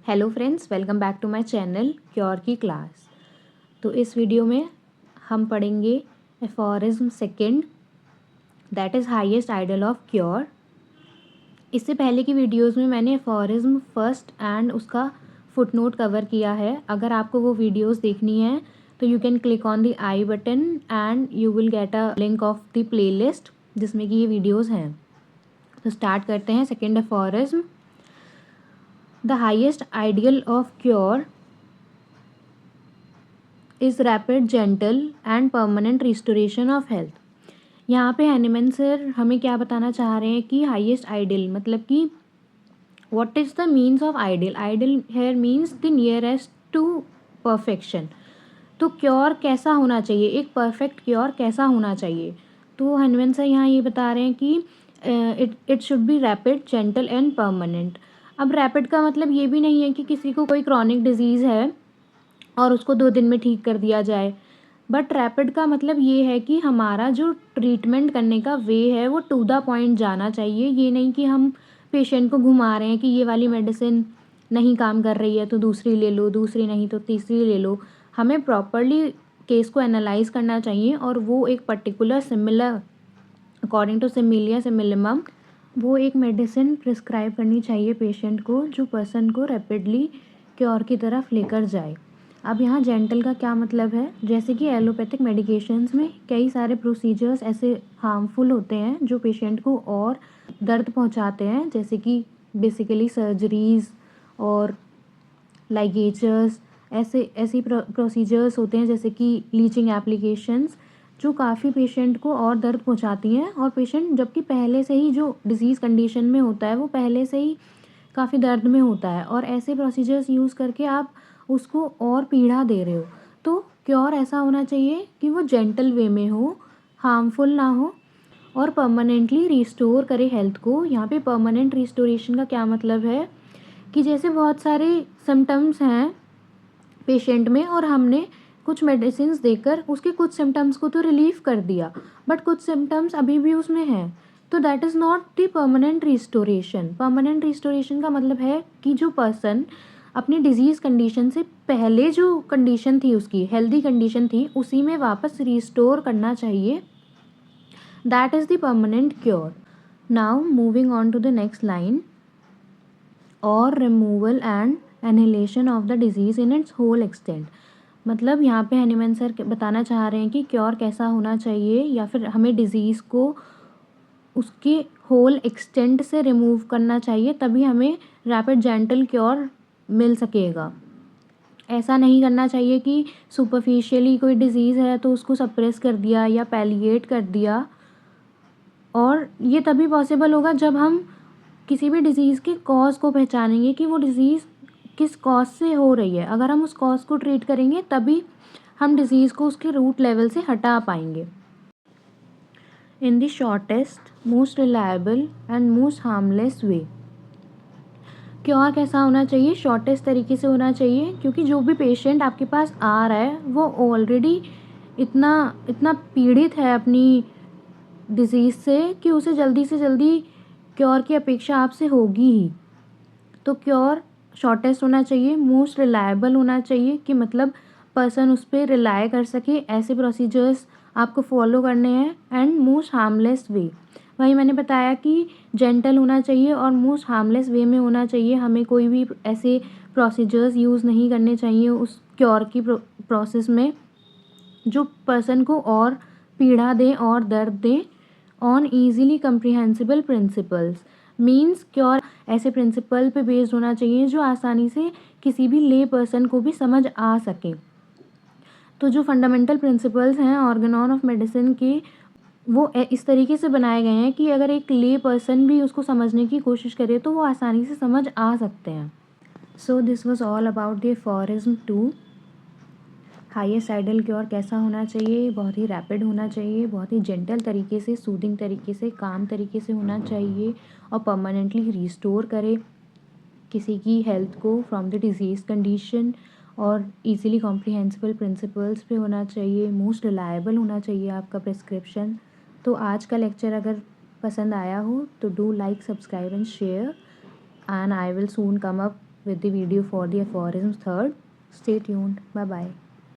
Hello friends, welcome back to my channel cure की class. तो इस वीडियो में हम पढ़ेंगे aphorism second, that is highest ideal of cure. इससे पहले की वीडियोस में मैंने एफोरिज्म फर्स्ट एंड उसका फुटनोट कवर किया है। अगर आपको वो वीडियोस देखनी है तो you can click on the I button and you will get a link of the playlist जिसमें कि ये वीडियोज़ हैं। तो स्टार्ट करते हैं। Second aphorism, the highest ideal of cure is rapid, gentle and permanent restoration of health. यहाँ पे Hahnemann sir हमें क्या बताना चाह रहे हैं कि हाईएस्ट आइडियल मतलब कि what is the means of ideal. Ideal here means the nearest to perfection. तो क्योर कैसा होना चाहिए, एक परफेक्ट क्योर कैसा होना चाहिए। तो हैनीमैन सर यहाँ ये बता रहे हैं कि it should be rapid, gentle and permanent. अब रैपिड का मतलब ये भी नहीं है कि किसी को कोई क्रॉनिक डिजीज़ है और उसको 2 दिन में ठीक कर दिया जाए, बट रैपिड का मतलब ये है कि हमारा जो ट्रीटमेंट करने का वे है वो टू द पॉइंट जाना चाहिए। ये नहीं कि हम पेशेंट को घुमा रहे हैं कि ये वाली मेडिसिन नहीं काम कर रही है तो दूसरी ले लो, दूसरी नहीं तो तीसरी ले लो। हमें प्रॉपरली केस को एनालाइज करना चाहिए और वो एक पर्टिकुलर सिमिलर अकॉर्डिंग टू सिमिलिया सिमिलिमम वो एक मेडिसिन प्रिस्क्राइब करनी चाहिए पेशेंट को जो पर्सन को रैपिडली क्योर की तरफ लेकर जाए। अब यहाँ जेंटल का क्या मतलब है, जैसे कि एलोपैथिक मेडिकेशंस में कई सारे प्रोसीजर्स ऐसे हार्मफुल होते हैं जो पेशेंट को और दर्द पहुँचाते हैं, जैसे कि बेसिकली सर्जरीज़ और लाइगेचर्स, ऐसी प्रोसीजर्स होते हैं जैसे कि लीचिंग एप्लीकेशंस जो काफ़ी पेशेंट को और दर्द पहुंचाती हैं। और पेशेंट जबकि पहले से ही जो डिजीज़ कंडीशन में होता है वो पहले से ही काफ़ी दर्द में होता है और ऐसे प्रोसीजर्स यूज़ करके आप उसको और पीड़ा दे रहे हो। तो क्योर ऐसा होना चाहिए कि वो जेंटल वे में हो, हार्मफुल ना हो और परमानेंटली रिस्टोर करे हेल्थ को। यहाँ पे परमानेंट रिस्टोरेशन का क्या मतलब है कि जैसे बहुत सारे सिम्टम्स हैं पेशेंट में और हमने कुछ मेडिसिन देकर उसके कुछ सिम्टम्स को तो रिलीव कर दिया, बट कुछ सिम्टम्स अभी भी उसमें हैं, तो that is not the permanent restoration. Permanent restoration का मतलब है कि जो पर्सन अपनी डिजीज़ कंडीशन से पहले जो कंडीशन थी, उसकी हेल्दी कंडीशन थी, उसी में वापस रिस्टोर करना चाहिए। That is the permanent cure. Now moving on to the next line, और removal and annihilation of the disease in its whole extent. मतलब यहाँ पे हैनीमैन सर बताना चाह रहे हैं कि क्योर कैसा होना चाहिए या फिर हमें डिज़ीज़ को उसके होल एक्सटेंट से रिमूव करना चाहिए, तभी हमें रैपिड जेंटल क्योर मिल सकेगा। ऐसा नहीं करना चाहिए कि सुपरफिशियली कोई डिज़ीज़ है तो उसको सप्रेस कर दिया या पैलिएट कर दिया। और ये तभी पॉसिबल होगा जब हम किसी भी डिज़ीज़ के कॉज को पहचानेंगे कि वो डिज़ीज़ किस कॉज से हो रही है। अगर हम उस कॉज को ट्रीट करेंगे तभी हम डिज़ीज़ को उसके रूट लेवल से हटा पाएंगे। In the shortest, most reliable and most harmless way. Cure कैसा होना चाहिए, शॉर्टेस्ट तरीके से होना चाहिए, क्योंकि जो भी पेशेंट आपके पास आ रहा है वो ऑलरेडी इतना इतना पीड़ित है अपनी डिज़ीज़ से कि उसे जल्दी से जल्दी क्योर की अपेक्षा आपसे होगी ही। तो क्योर शॉर्टेस्ट होना चाहिए, मोस्ट रिलायबल होना चाहिए कि मतलब पर्सन उस पर रिलाय कर सके, ऐसे प्रोसीजर्स आपको फॉलो करने हैं, एंड मोस्ट हार्मलेस वे। वही मैंने बताया कि जेंटल होना चाहिए और मोस्ट हार्मलेस वे में होना चाहिए। हमें कोई भी ऐसे प्रोसीजर्स यूज़ नहीं करने चाहिए उस क्योर की प्रोसेस में जो पर्सन को और पीड़ा दें और दर्द दें। On easily comprehensible principles means cure ऐसे प्रिंसिपल पे बेस्ड होना चाहिए जो आसानी से किसी भी ले पर्सन को भी समझ आ सके। तो जो फंडामेंटल प्रिंसिपल्स हैं ऑर्गेनॉन ऑफ मेडिसिन के, वो इस तरीके से बनाए गए हैं कि अगर एक ले पर्सन भी उसको समझने की कोशिश करे तो वो आसानी से समझ आ सकते हैं। So this was all about the aphorism 2। Highest ideal cure कैसा होना चाहिए, बहुत ही रैपिड होना चाहिए, बहुत ही जेंटल तरीके से, सूदिंग तरीके से, काम तरीके से होना चाहिए और परमानेंटली रिस्टोर करे किसी की हेल्थ को फ्रॉम द डिजीज़ कंडीशन, और इजीली कॉम्प्रिहेंसिबल प्रिंसिपल्स पे होना चाहिए, मोस्ट रिलायबल होना चाहिए आपका प्रिस्क्रिप्शन। तो आज का लेक्चर अगर पसंद आया हो तो do like, subscribe and share, and I will soon come up with the video for the aphorisms third. Stay tuned. Bye bye.